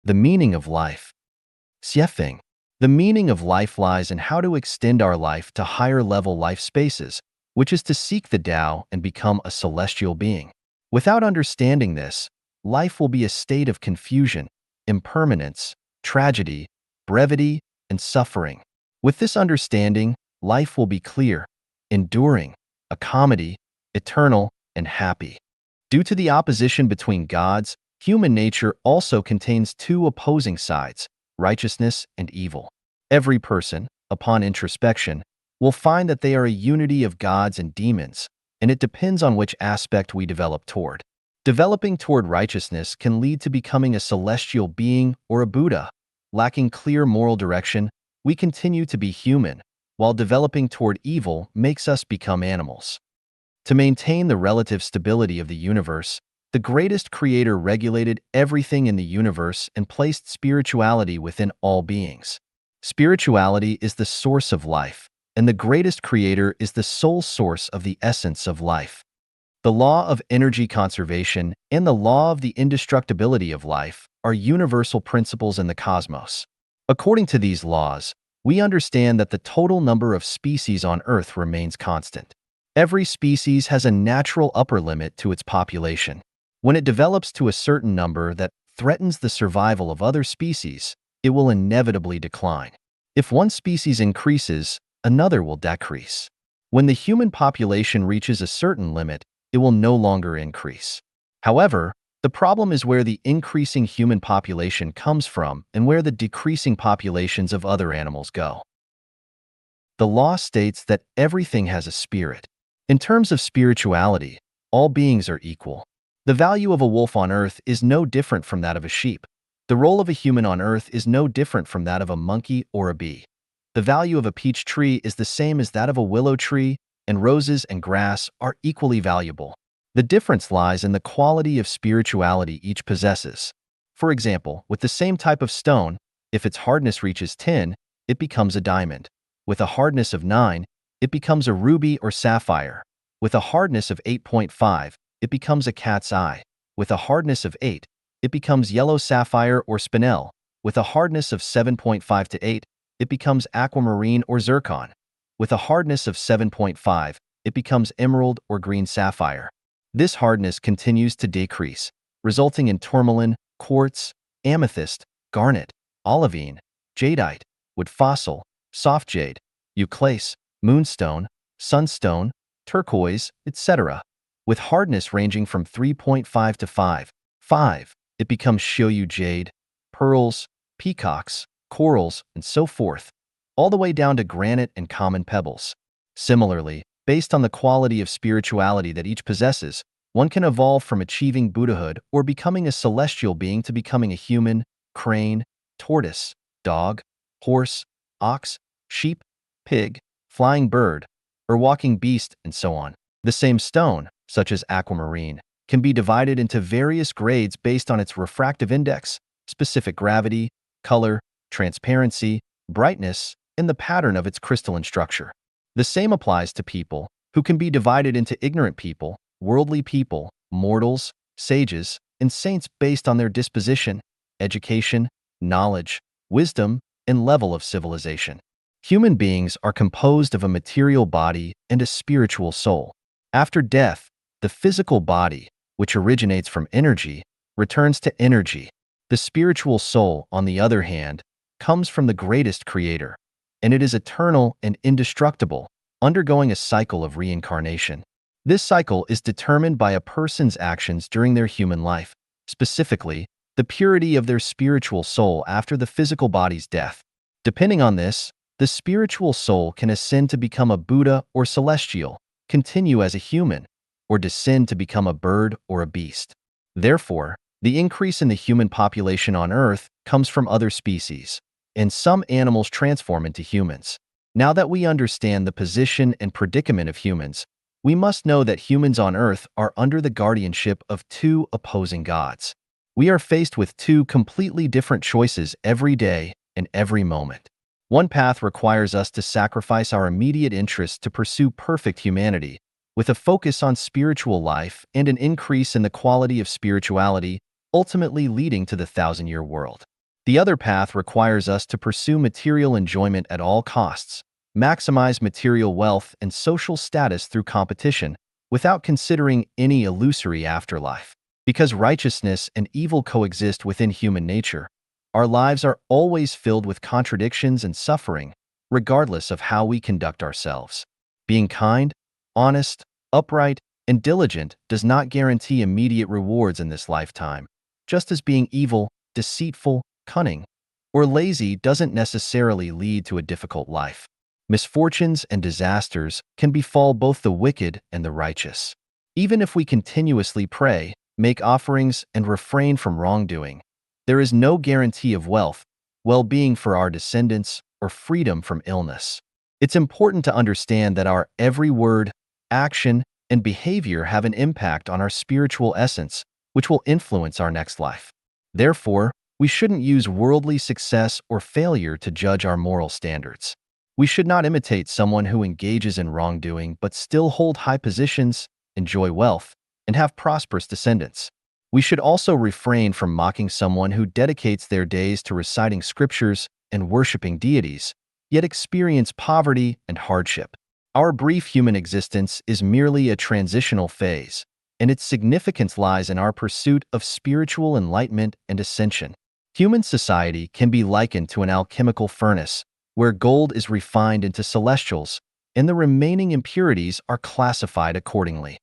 The meaning of life. Xiefeng. The meaning of life lies in how to extend our life to higher-level life spaces, which is to seek the Tao and become a celestial being. Without understanding this, life will be a state of confusion, impermanence, tragedy, brevity, and suffering. With this understanding, life will be clear, enduring, a comedy, eternal, and happy. Due to the opposition between gods, human nature also contains two opposing sides, righteousness and evil. Every person, upon introspection, will find that they are a unity of gods and demons, and it depends on which aspect we develop toward. Developing toward righteousness can lead to becoming a celestial being or a Buddha. Lacking clear moral direction, we continue to be human, while developing toward evil makes us become animals. To maintain the relative stability of the universe, the greatest creator regulated everything in the universe and placed spirituality within all beings. Spirituality is the source of life, and the greatest creator is the sole source of the essence of life. The law of energy conservation and the law of the indestructibility of life are universal principles in the cosmos. According to these laws, we understand that the total number of species on Earth remains constant. Every species has a natural upper limit to its population. When it develops to a certain number that threatens the survival of other species, it will inevitably decline. If one species increases, another will decrease. When the human population reaches a certain limit, it will no longer increase. However, the problem is where the increasing human population comes from and where the decreasing populations of other animals go. The law states that everything has a spirit. In terms of spirituality, all beings are equal. The value of a wolf on Earth is no different from that of a sheep. The role of a human on Earth is no different from that of a monkey or a bee. The value of a peach tree is the same as that of a willow tree, and roses and grass are equally valuable. The difference lies in the quality of spirituality each possesses. For example, with the same type of stone, if its hardness reaches 10, it becomes a diamond. With a hardness of 9, it becomes a ruby or sapphire. With a hardness of 8.5, it becomes a cat's eye. With a hardness of 8, it becomes yellow sapphire or spinel. With a hardness of 7.5 to 8, it becomes aquamarine or zircon. With a hardness of 7.5, it becomes emerald or green sapphire. This hardness continues to decrease, resulting in tourmaline, quartz, amethyst, garnet, olivine, jadeite, wood fossil, soft jade, euclase, moonstone, sunstone, turquoise, etc. With hardness ranging from 3.5 to 5, it becomes shoyu jade, pearls, peacocks, corals, and so forth, all the way down to granite and common pebbles. Similarly, based on the quality of spirituality that each possesses, one can evolve from achieving Buddhahood or becoming a celestial being to becoming a human, crane, tortoise, dog, horse, ox, sheep, pig, flying bird, or walking beast, and so on. The same stone, such as aquamarine, can be divided into various grades based on its refractive index, specific gravity, color, transparency, brightness, and the pattern of its crystalline structure. The same applies to people, who can be divided into ignorant people, worldly people, mortals, sages, and saints based on their disposition, education, knowledge, wisdom, and level of civilization. Human beings are composed of a material body and a spiritual soul. After death, the physical body, which originates from energy, returns to energy. The spiritual soul, on the other hand, comes from the greatest creator, and it is eternal and indestructible, undergoing a cycle of reincarnation. This cycle is determined by a person's actions during their human life, specifically, the purity of their spiritual soul after the physical body's death. Depending on this, the spiritual soul can ascend to become a Buddha or celestial, continue as a human, or descend to become a bird or a beast. Therefore, the increase in the human population on Earth comes from other species, and some animals transform into humans. Now that we understand the position and predicament of humans, we must know that humans on Earth are under the guardianship of two opposing gods. We are faced with two completely different choices every day and every moment. One path requires us to sacrifice our immediate interests to pursue perfect humanity, with a focus on spiritual life and an increase in the quality of spirituality, ultimately leading to the thousand-year world. The other path requires us to pursue material enjoyment at all costs, maximize material wealth and social status through competition, without considering any illusory afterlife. Because righteousness and evil coexist within human nature, our lives are always filled with contradictions and suffering, regardless of how we conduct ourselves. Being kind, honest, upright, and diligent does not guarantee immediate rewards in this lifetime, just as being evil, deceitful, cunning, or lazy doesn't necessarily lead to a difficult life. Misfortunes and disasters can befall both the wicked and the righteous. Even if we continuously pray, make offerings, and refrain from wrongdoing, there is no guarantee of wealth, well-being for our descendants, or freedom from illness. It's important to understand that our every word, action, and behavior have an impact on our spiritual essence, which will influence our next life. Therefore, we shouldn't use worldly success or failure to judge our moral standards. We should not imitate someone who engages in wrongdoing but still hold high positions, enjoy wealth, and have prosperous descendants. We should also refrain from mocking someone who dedicates their days to reciting scriptures and worshiping deities, yet experience poverty and hardship. Our brief human existence is merely a transitional phase, and its significance lies in our pursuit of spiritual enlightenment and ascension. Human society can be likened to an alchemical furnace, where gold is refined into celestials, and the remaining impurities are classified accordingly.